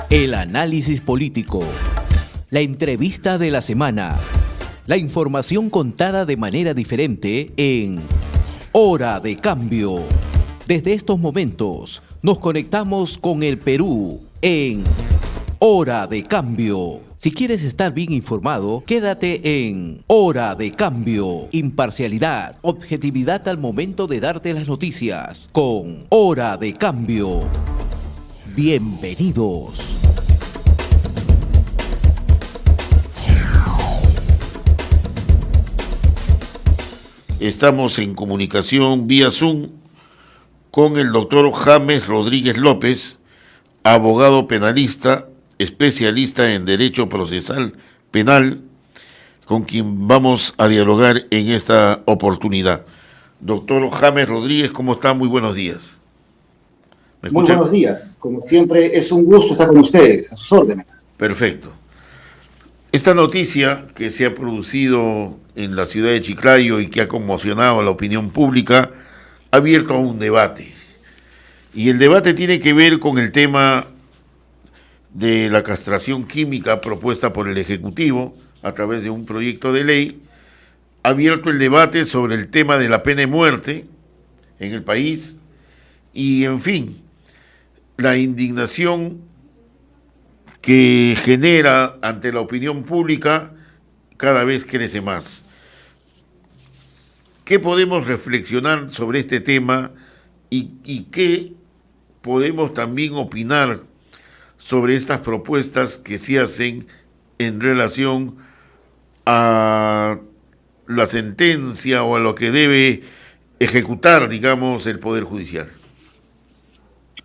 El análisis político, la entrevista de la semana, la información contada de manera diferente en Hora de Cambio. Desde estos momentos nos conectamos con el Perú en Hora de Cambio. Si quieres estar bien informado, quédate en Hora de Cambio. Imparcialidad, objetividad al momento de darte las noticias con Hora de Cambio. Bienvenidos. Estamos en comunicación vía Zoom con el doctor James Rodríguez López, abogado penalista, especialista en Derecho Procesal Penal, con quien vamos a dialogar en esta oportunidad. Doctor James Rodríguez, ¿cómo está? Muy buenos días. Muy buenos días. Como siempre, es un gusto estar con ustedes, a sus órdenes. Perfecto. Esta noticia que se ha producido en la ciudad de Chiclayo y que ha conmocionado a la opinión pública ha abierto a un debate. Y el debate tiene que ver con el tema de la castración química propuesta por el Ejecutivo a través de un proyecto de ley. Ha abierto el debate sobre el tema de la pena de muerte en el país y, en fin, la indignación que genera ante la opinión pública cada vez crece más. ¿Qué podemos reflexionar sobre este tema y qué podemos también opinar sobre estas propuestas que se hacen en relación a la sentencia o a lo que debe ejecutar, digamos, el Poder Judicial?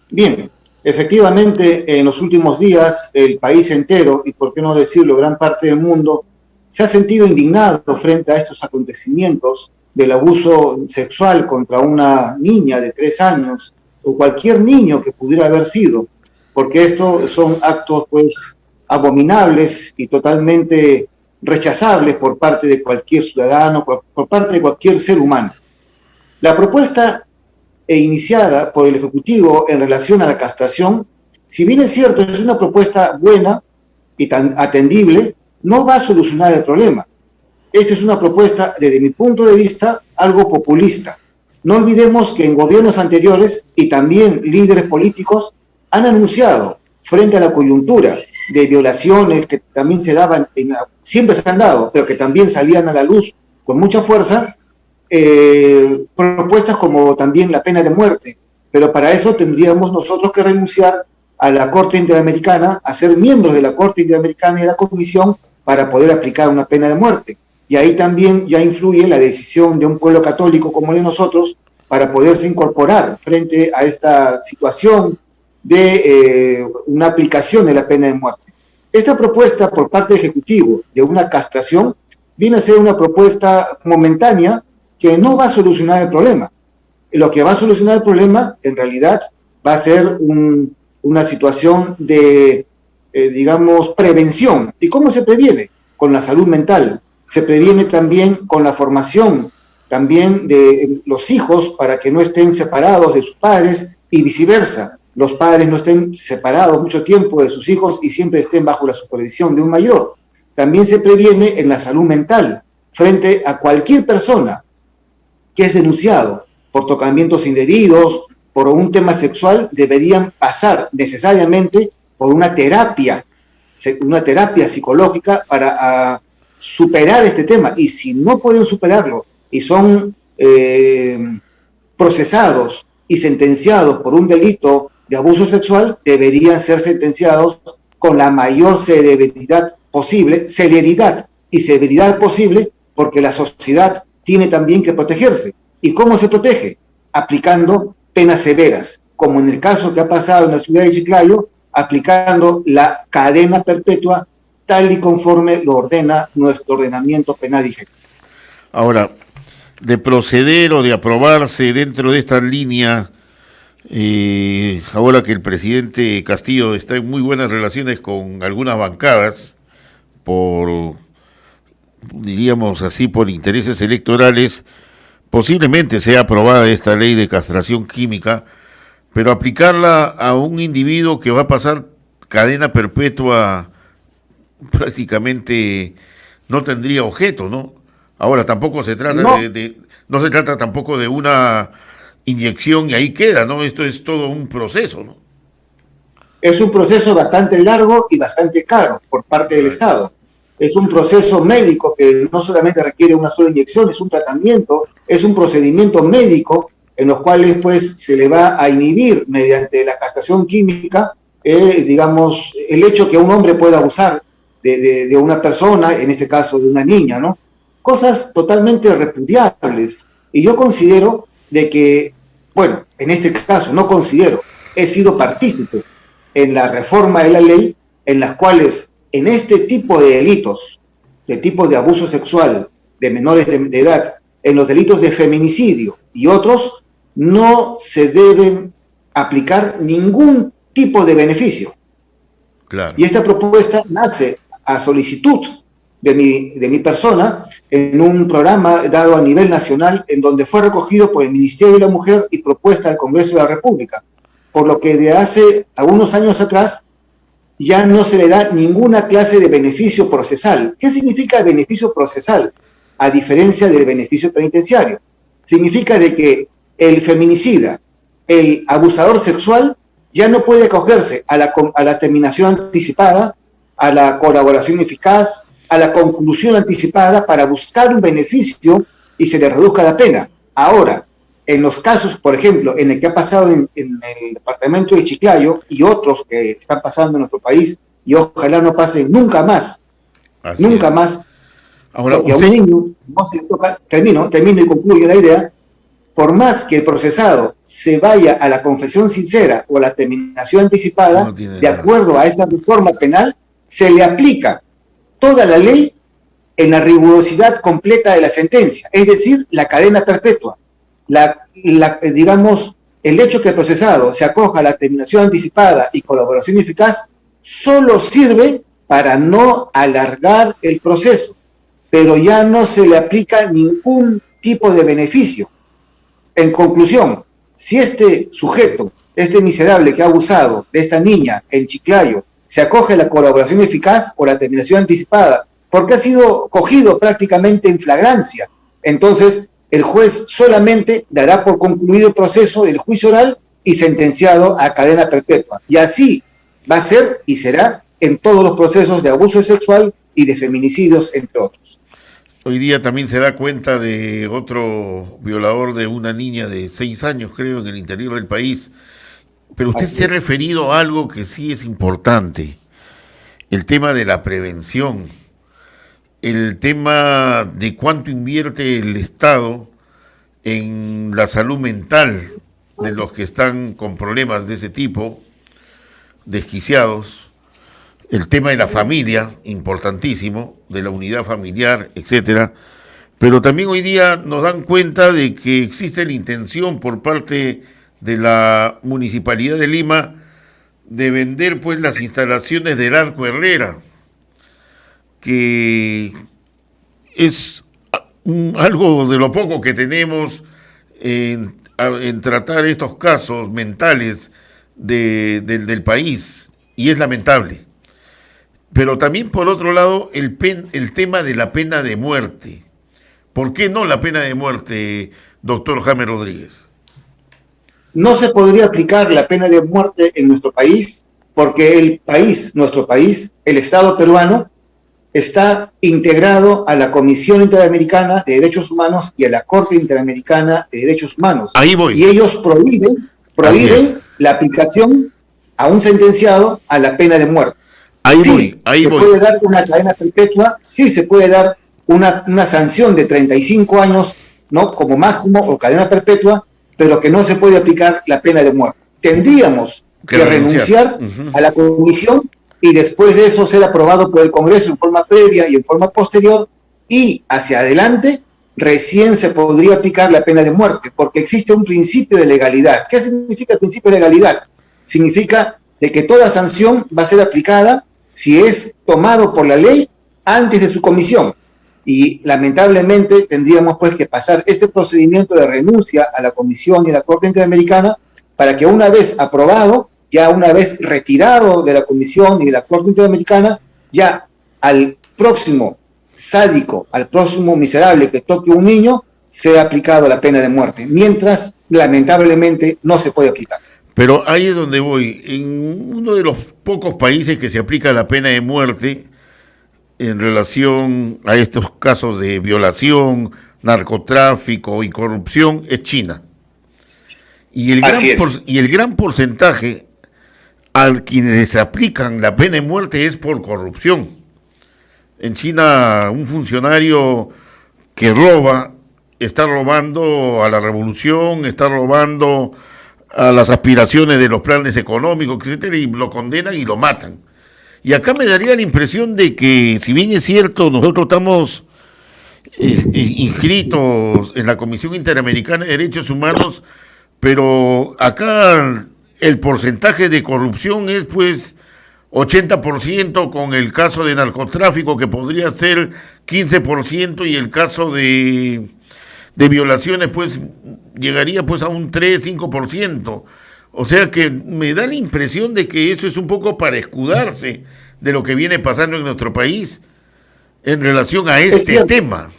Bien, efectivamente, en los últimos días el país entero, y por qué no decirlo, gran parte del mundo, se ha sentido indignado frente a estos acontecimientos del abuso sexual contra una niña de 3 años o cualquier niño que pudiera haber sido, porque estos son actos pues abominables y totalmente rechazables por parte de cualquier ciudadano, por parte de cualquier ser humano. La propuesta iniciada por el Ejecutivo en relación a la castración, si bien es cierto, es una propuesta buena y tan atendible, no va a solucionar el problema. Esta es una propuesta, desde mi punto de vista, algo populista. No olvidemos que en gobiernos anteriores y también líderes políticos han anunciado, frente a la coyuntura de violaciones que también se daban, siempre se han dado, pero que también salían a la luz con mucha fuerza, propuestas como también la pena de muerte. Pero para eso tendríamos nosotros que renunciar a la Corte Interamericana, a ser miembros de la Corte Interamericana y de la Comisión para poder aplicar una pena de muerte. Y ahí también ya influye la decisión de un pueblo católico como el de nosotros para poderse incorporar frente a esta situación de una aplicación de la pena de muerte. Esta propuesta por parte del Ejecutivo de una castración viene a ser una propuesta momentánea que no va a solucionar el problema. Lo que va a solucionar el problema, en realidad, va a ser una situación de, digamos, prevención. ¿Y cómo se previene? Con la salud mental. Se previene también con la formación también de los hijos para que no estén separados de sus padres y viceversa. Los padres no estén separados mucho tiempo de sus hijos y siempre estén bajo la supervisión de un mayor. También se previene en la salud mental frente a cualquier persona que es denunciado por tocamientos indebidos, por un tema sexual, deberían pasar necesariamente por una terapia psicológica para superar este tema. Y si no pueden superarlo y son procesados y sentenciados por un delito de abuso sexual, deberían ser sentenciados con la mayor celeridad y severidad posible, porque la sociedad tiene también que protegerse. ¿Y cómo se protege? Aplicando penas severas, como en el caso que ha pasado en la ciudad de Chiclayo, aplicando la cadena perpetua tal y conforme lo ordena nuestro ordenamiento penal vigente. Ahora, de proceder o de aprobarse dentro de esta línea, ahora que el presidente Castillo está en muy buenas relaciones con algunas bancadas, diríamos así, por intereses electorales, posiblemente sea aprobada esta ley de castración química, pero aplicarla a un individuo que va a pasar cadena perpetua prácticamente no tendría objeto, ¿no? Ahora tampoco se trata No. no se trata tampoco de una inyección y ahí queda, ¿no? Esto es todo un proceso, ¿no? Es un proceso bastante largo y bastante caro por parte del Estado. Es un proceso médico que no solamente requiere una sola inyección, es un tratamiento, es un procedimiento médico en los cuales pues se le va a inhibir mediante la castración química, digamos, el hecho que un hombre pueda abusar de una persona, en este caso de una niña, ¿no? Cosas totalmente repudiables. Y yo considero de que, bueno, en este caso no considero, he sido partícipe en la reforma de la ley en las cuales en este tipo de delitos, de tipo de abuso sexual de menores de edad, en los delitos de feminicidio y otros, no se deben aplicar ningún tipo de beneficio. Claro. Y esta propuesta nace a solicitud de mi persona en un programa dado a nivel nacional en donde fue recogido por el Ministerio de la Mujer y propuesta al Congreso de la República. Por lo que de hace algunos años atrás ya no se le da ninguna clase de beneficio procesal. ¿Qué significa beneficio procesal? A diferencia del beneficio penitenciario. Significa de que el feminicida, el abusador sexual, ya no puede acogerse a la terminación anticipada, a la colaboración eficaz, a la conclusión anticipada para buscar un beneficio y se le reduzca la pena. Ahora, en los casos, por ejemplo, en el que ha pasado en el departamento de Chiclayo y otros que están pasando en nuestro país, y ojalá no pasen nunca más, Así nunca es. más, Ahora, porque a un niño no se le toca, termino y concluyo la idea, por más que el procesado se vaya a la confesión sincera o a la terminación anticipada, no tiene de nada. acuerdo a esta reforma penal, se le aplica toda la ley en la rigurosidad completa de la sentencia, es decir, la cadena perpetua. Digamos, el hecho que el procesado se acoja a la terminación anticipada y colaboración eficaz solo sirve para no alargar el proceso, pero ya no se le aplica ningún tipo de beneficio. En conclusión, si este sujeto, este miserable que ha abusado de esta niña en Chiclayo, se acoge a la colaboración eficaz o la terminación anticipada, porque ha sido cogido prácticamente en flagrancia, entonces el juez solamente dará por concluido el proceso del juicio oral y sentenciado a cadena perpetua. Y así va a ser y será en todos los procesos de abuso sexual y de feminicidios, entre otros. Hoy día también se da cuenta de otro violador de una niña de 6 años, creo, en el interior del país. Pero usted se ha referido a algo que sí es importante, el tema de la prevención, el tema de cuánto invierte el Estado en la salud mental de los que están con problemas de ese tipo, desquiciados, el tema de la familia, importantísimo, de la unidad familiar, etcétera. Pero también hoy día nos dan cuenta de que existe la intención por parte de la Municipalidad de Lima de vender pues las instalaciones del Arco Herrera, que es algo de lo poco que tenemos en tratar estos casos mentales del país, y es lamentable. Pero también, por otro lado, el tema de la pena de muerte. ¿Por qué no la pena de muerte, doctor Jaime Rodríguez? No se podría aplicar la pena de muerte en nuestro país porque nuestro país, el Estado peruano, está integrado a la Comisión Interamericana de Derechos Humanos y a la Corte Interamericana de Derechos Humanos. Ahí voy. Y ellos prohíben la aplicación a un sentenciado a la pena de muerte. Ahí voy. Se puede dar una cadena perpetua, sí se puede dar una sanción de 35 años, ¿no?, como máximo, o cadena perpetua, pero que no se puede aplicar la pena de muerte. Tendríamos que renunciar a la comisión y después de eso ser aprobado por el Congreso en forma previa y en forma posterior, y hacia adelante recién se podría aplicar la pena de muerte, porque existe un principio de legalidad. ¿Qué significa el principio de legalidad? Significa de que toda sanción va a ser aplicada si es tomado por la ley antes de su comisión. Y lamentablemente tendríamos pues que pasar este procedimiento de renuncia a la Comisión y a la Corte Interamericana para que una vez aprobado ya una vez retirado de la Comisión y de la Corte Interamericana, ya al próximo sádico, al próximo miserable que toque a un niño, sea aplicado la pena de muerte, mientras lamentablemente no se puede aplicar. Pero ahí es donde voy. En uno de los pocos países que se aplica la pena de muerte en relación a estos casos de violación, narcotráfico y corrupción es China. Y el gran porcentaje al quienes aplican la pena de muerte es por corrupción. En China, un funcionario que roba, está robando a la revolución, está robando a las aspiraciones de los planes económicos, etcétera, y lo condenan y lo matan. Y acá me daría la impresión de que, si bien es cierto, nosotros estamos inscritos en la Comisión Interamericana de Derechos Humanos, pero acá el porcentaje de corrupción es pues 80%, con el caso de narcotráfico que podría ser 15%, y el caso de violaciones pues llegaría pues a un 3-5%. O sea que me da la impresión de que eso es un poco para escudarse de lo que viene pasando en nuestro país en relación a este tema.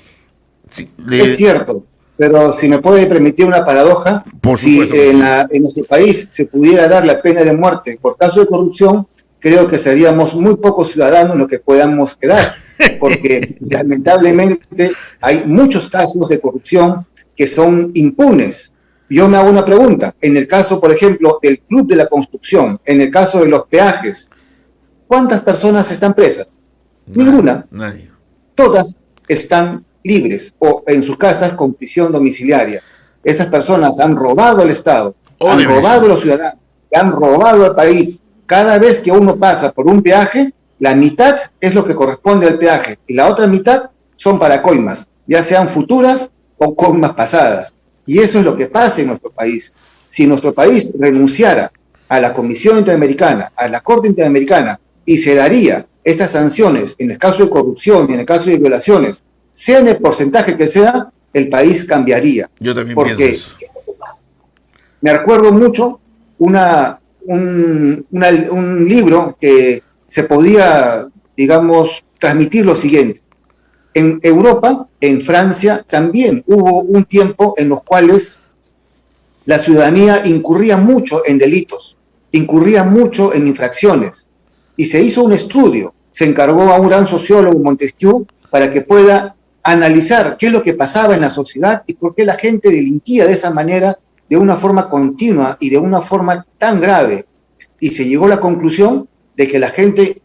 Sí, es cierto, pero si me puede permitir una paradoja, por supuesto, si en nuestro país se pudiera dar la pena de muerte por caso de corrupción, creo que seríamos muy pocos ciudadanos los que podamos quedar, porque lamentablemente hay muchos casos de corrupción que son impunes. Yo me hago una pregunta, en el caso, por ejemplo, del Club de la Construcción, en el caso de los peajes, ¿cuántas personas están presas? Ninguna. Nadie. Todas están libres o en sus casas con prisión domiciliaria. Esas personas han robado al Estado, han robado a los ciudadanos, han robado al país. Cada vez que uno pasa por un peaje, la mitad es lo que corresponde al peaje y la otra mitad son para coimas, ya sean futuras o coimas pasadas. Y eso es lo que pasa en nuestro país. Si nuestro país renunciara a la Comisión Interamericana, a la Corte Interamericana, y se daría estas sanciones en el caso de corrupción y en el caso de violaciones, sea en el porcentaje que sea, el país cambiaría. Yo también porque pienso eso. Me recuerdo mucho un libro que se podía, digamos, transmitir lo siguiente. En Europa, en Francia, también hubo un tiempo en los cuales la ciudadanía incurría mucho en delitos, incurría mucho en infracciones, y se hizo un estudio, se encargó a un gran sociólogo, Montesquieu, para que pueda analizar qué es lo que pasaba en la sociedad y por qué la gente delinquía de esa manera, de una forma continua y de una forma tan grave. Y se llegó a la conclusión de que la gente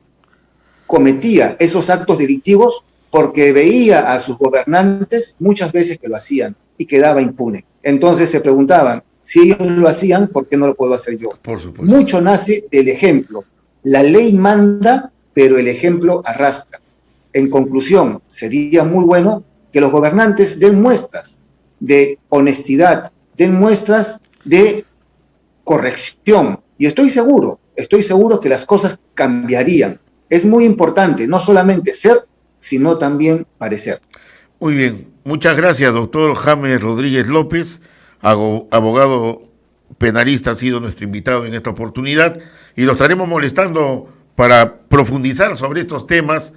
cometía esos actos delictivos porque veía a sus gobernantes muchas veces que lo hacían y quedaba impune. Entonces se preguntaban, si ellos lo hacían, ¿por qué no lo puedo hacer yo? Por supuesto. Mucho nace del ejemplo. La ley manda, pero el ejemplo arrastra. En conclusión, sería muy bueno que los gobernantes den muestras de honestidad, den muestras de corrección. Y estoy seguro que las cosas cambiarían. Es muy importante no solamente ser, sino también parecer. Muy bien, muchas gracias, doctor James Rodríguez López, abogado penalista, ha sido nuestro invitado en esta oportunidad y lo estaremos molestando para profundizar sobre estos temas,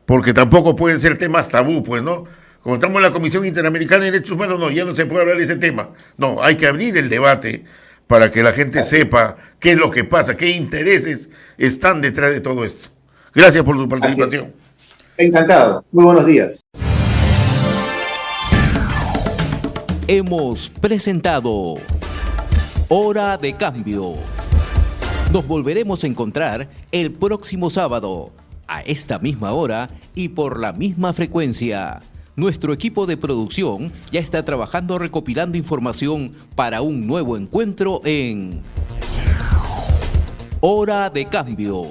porque tampoco pueden ser temas tabú, pues, ¿no? Como estamos en la Comisión Interamericana de Derechos Humanos, no, ya no se puede hablar de ese tema. No, hay que abrir el debate para que la gente sepa qué es lo que pasa, qué intereses están detrás de todo esto. Gracias por su participación. Encantado. Muy buenos días. Hemos presentado Hora de Cambio. Nos volveremos a encontrar el próximo sábado, a esta misma hora y por la misma frecuencia. Nuestro equipo de producción ya está trabajando recopilando información para un nuevo encuentro en Hora de Cambio.